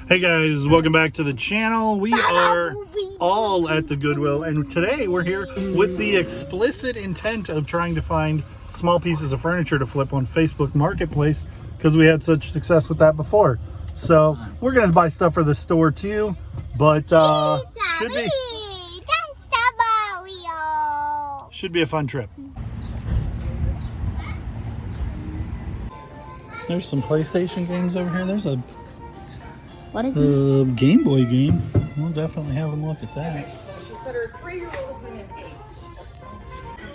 Hey guys, welcome back to the channel. We are all at the Goodwill, and today we're here with the explicit intent of trying to find small pieces of furniture to flip on Facebook Marketplace because we had such success with that before. So we're gonna buy stuff for the store too, but should be a fun trip. There's some PlayStation games over here. There's a what is it? Game Boy game. We'll definitely have them look at that. She said her 3-year-old's in an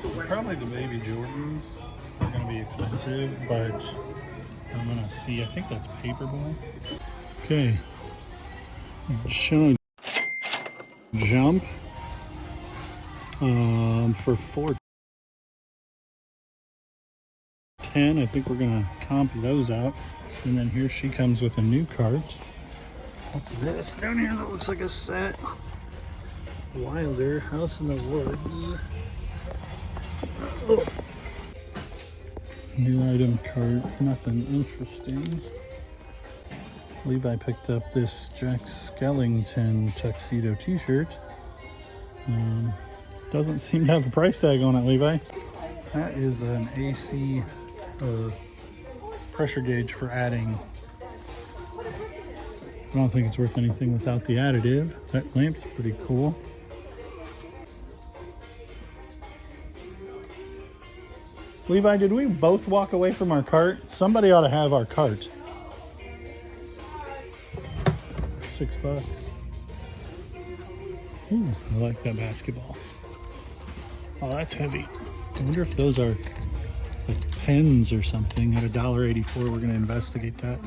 8. Probably the baby Jordans are going to be expensive, but I'm going to see. I think that's Paperboy. Okay. Showing Jump for $4.10. I think we're going to comp those out. And then here she comes with a new cart. What's this down here that looks like a set? Wilder, House in the Woods. Oh. New item cart, nothing interesting. Levi picked up this Jack Skellington tuxedo t-shirt. Doesn't seem to have a price tag on it, Levi. That is an AC pressure gauge for adding. I don't think it's worth anything without the additive. That lamp's pretty cool. Levi, did we both walk away from our cart? Somebody ought to have our cart. $6. Ooh, I like that basketball. Oh, that's heavy. I wonder if those are like pens or something at $1.84. We're going to investigate that.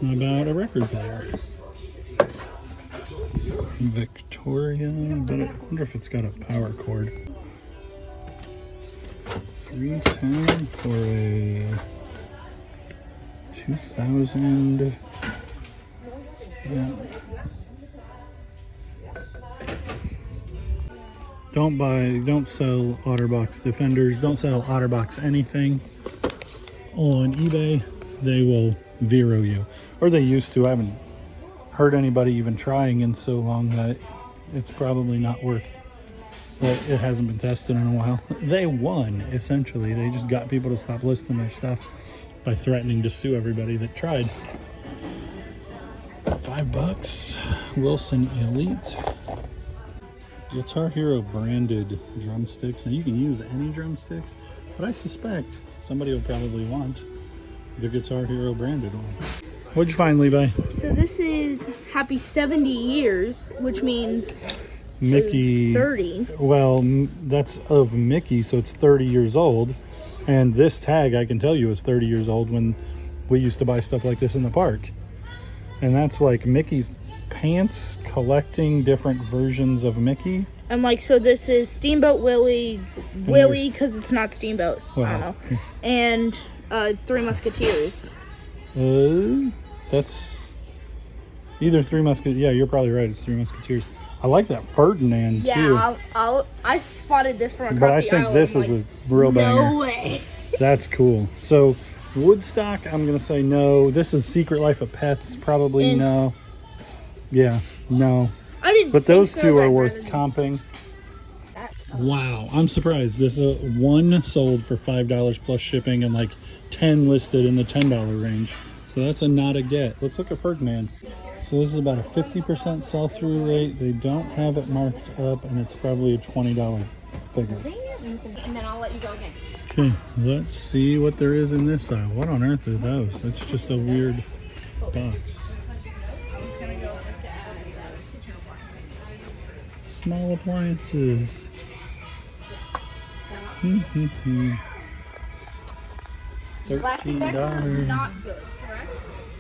How about a record player? Victoria, but I wonder if it's got a power cord. $3.10 for a 2000. Yeah. Don't sell OtterBox Defenders. Don't sell OtterBox anything on eBay. They will Vero you, or they used to. I haven't heard anybody even trying in so long that it's probably not worth. Well, it hasn't been tested in a while. They won, essentially. They just got people to stop listing their stuff by threatening to sue everybody that tried. $5. Wilson Elite. Guitar Hero branded drumsticks. Now you can use any drumsticks, but I suspect somebody will probably want the Guitar Hero branded one. What'd you find, Levi? So this is happy 70 years, which means Mickey 30. Well, that's of Mickey, so it's 30 years old. And this tag, I can tell you, is 30 years old when we used to buy stuff like this in the park. And that's like Mickey's pants collecting different versions of Mickey. And like, so this is Steamboat Willie, because it's not Steamboat. Wow. I don't know. And Three Musketeers. That's either Three Musketeers. Yeah, you're probably right. It's Three Musketeers. I like that Ferdinand too. Yeah, I spotted this from across but I the think aisle. this is a real banger. No way. That's cool. So Woodstock, I'm gonna say no. This is Secret Life of Pets. Probably no. Yeah, no. I didn't. But those think two so, are worth comping. Wow, I'm surprised. This is one sold for $5 plus shipping and like 10 listed in the $10 range. So that's a not a get. Let's look at Ferdinand. So this is about a 50% sell-through rate. They don't have it marked up, and it's probably a $20 figure. And then I'll let you go again. Okay, let's see what there is in this aisle. What on earth are those? That's just a weird box. Small appliances. $13. Not good, correct?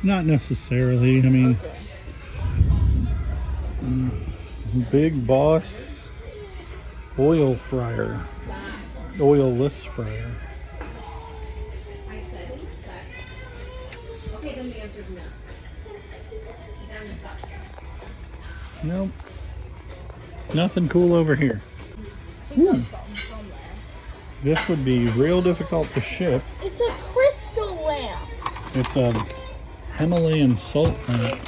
Not necessarily. I mean, Big Boss oil fryer, oilless fryer. Okay, then the answer is no. Nope. Nothing cool over here. Ooh. This would be real difficult to ship. It's a crystal lamp. It's a Himalayan salt lamp.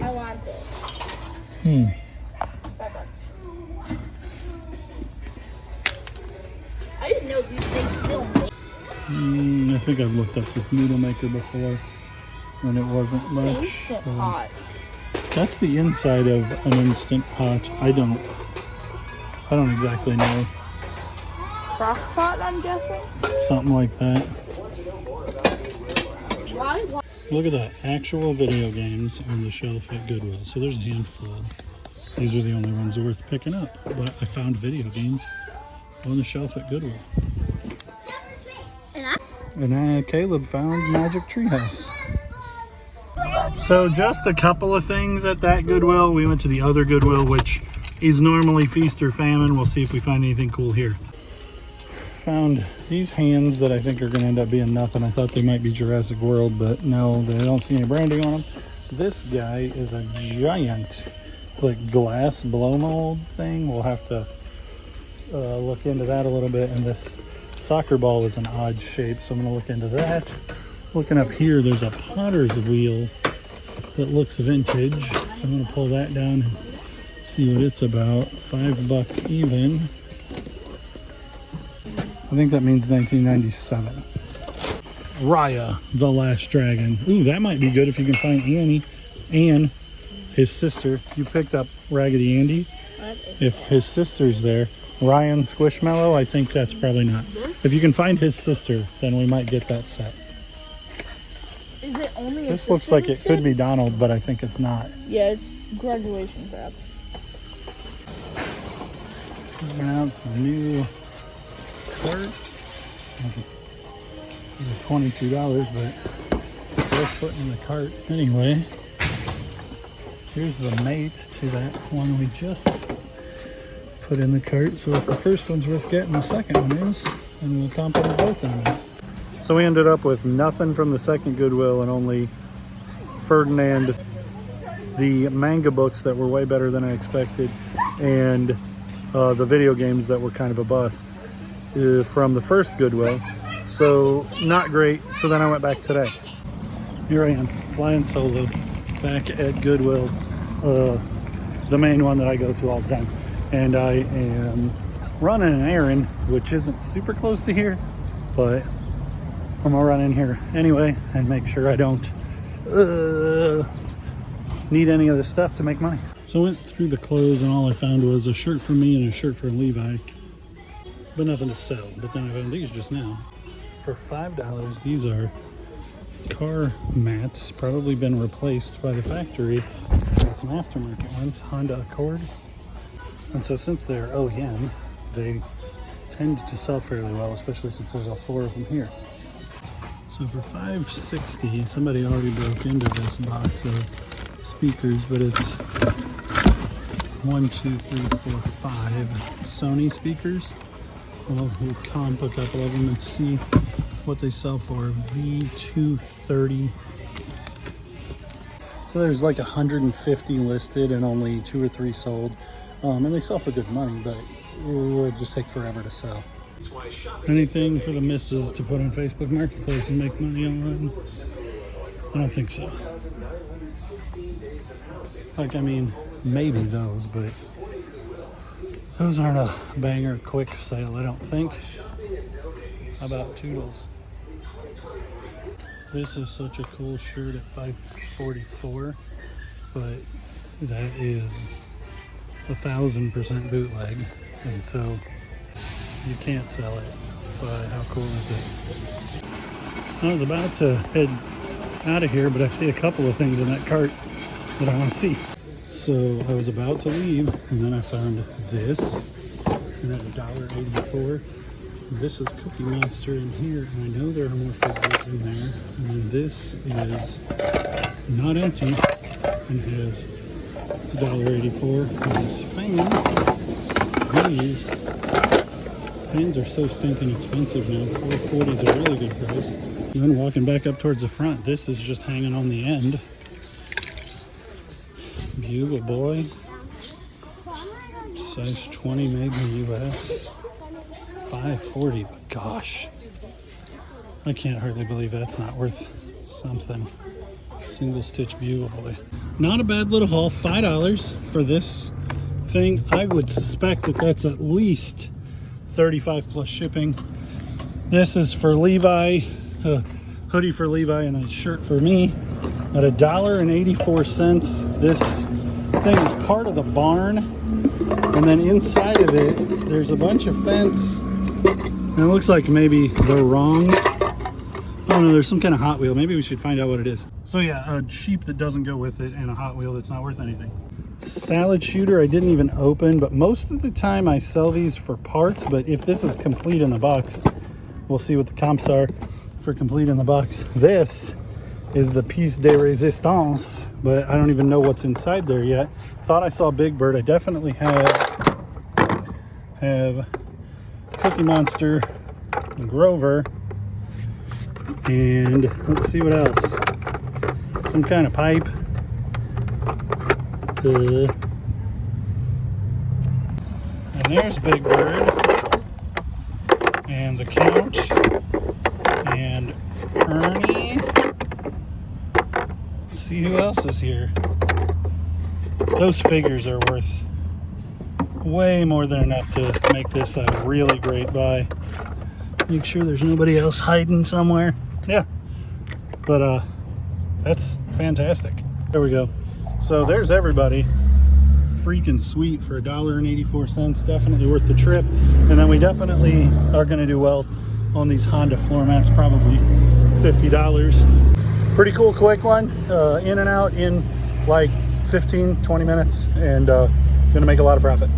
I want it. It's $5. I didn't know these things still made. I think I've looked up this noodle maker before, and it wasn't much. Instant pot. That's the inside of an Instant Pot. I don't exactly know. Crock pot, I'm guessing. Something like that. Why? Look at that. Actual video games on the shelf at Goodwill. So there's a handful. These are the only ones worth picking up. But I found video games on the shelf at Goodwill. And Caleb found Magic Treehouse. So just a couple of things at that Goodwill. We went to the other Goodwill, which is normally feast or famine. We'll see if we find anything cool here. Found these hands that I think are going to end up being nothing. I thought they might be Jurassic World, but no, they don't see any branding on them. This guy is a giant, like, glass blow mold thing. We'll have to look into that a little bit. And this soccer ball is an odd shape, so I'm going to look into that. Looking up here, there's a potter's wheel that looks vintage. So I'm going to pull that down and see what it's about. $5 even. I think that means 1997. Raya, the Last Dragon. Ooh, that might be good if you can find Annie and his sister. You picked up Raggedy Andy. If his sister's there. Ryan Squishmallow, I think that's probably not. If you can find his sister, then we might get that set. Is it only a This looks like it could be Donald, but I think it's not. Yeah, it's graduation crap. Figuring out some new carts. They're $22, but worth putting in the cart anyway. Here's the mate to that one we just put in the cart. So if the first one's worth getting, the second one is, and we'll compliment both of them. So we ended up with nothing from the second Goodwill and only Ferdinand, the manga books that were way better than I expected, and the video games that were kind of a bust from the first Goodwill. So not great. So then I went back today. Here I am, flying solo, back at Goodwill, the main one that I go to all the time. And I am running an errand, which isn't super close to here, but I'm gonna run in here anyway and make sure I don't need any of this stuff to make money. So I went through the clothes and all I found was a shirt for me and a shirt for Levi, but nothing to sell. But then I found these just now for $5. These are car mats, probably been replaced by the factory with some aftermarket ones, Honda Accord. And so since they're OEM, they tend to sell fairly well, especially since there's all 4 of them here. So for $5.60, somebody already broke into this box of speakers, but it's 1, 2, 3, 4, 5 Sony speakers. We'll comp a couple of them and see what they sell for. V230. So there's like 150 listed and only 2 or 3 sold. And they sell for good money, but it would just take forever to sell. Anything for the missus to put on Facebook Marketplace and make money online? I don't think so. Like, I mean, maybe those, but those aren't a banger quick sale, I don't think. How about Toodles? This is such a cool shirt at $5.44, but that is 1,000% bootleg, and so you can't sell it. But how cool is it? I was about to head out of here, but I see a couple of things in that cart that I want to see. So I was about to leave, and then I found this, and at $1.84. This is Cookie Monster in here, and I know there are more figures in there. And then this is not empty, and has, it's $1.84. And this fan, these fans are so stinking expensive now. $4.40 is a really good price. And then walking back up towards the front, this is just hanging on the end. Bugle Boy, size 20, made in the US. $5.40, but gosh, I can't hardly believe that's not worth something. Single stitch bugle boy. Not a bad little haul. $5 for this thing. I would suspect that that's at least 35 plus shipping. This is for Levi, a hoodie for Levi and a shirt for me at $1.84. This thing is part of the barn, and then inside of it there's a bunch of fence, and it looks like maybe they're wrong. Oh no, there's some kind of Hot Wheel. Maybe we should find out what it is. So yeah, a sheep that doesn't go with it and a Hot Wheel that's not worth anything. Salad shooter I didn't even open, but most of the time I sell these for parts. But if this is complete in the box, we'll see what the comps are for complete in the box. This is the piece de resistance, but I don't even know what's inside there yet. Thought I saw Big Bird. I definitely have Cookie Monster, Grover, and let's see what else. Some kind of pipe. And there's Big Bird, and the Count, and Ernie. Let's see who else is here. Those figures are worth way more than enough to make this a really great buy. Make sure there's nobody else hiding somewhere. Yeah, but that's fantastic. There we go. So there's everybody. Freaking sweet for $1.84. Definitely worth the trip. And then we definitely are going to do well on these Honda floor mats, probably $50. Pretty cool quick one. In and out in like 15-20 minutes, and gonna make a lot of profit.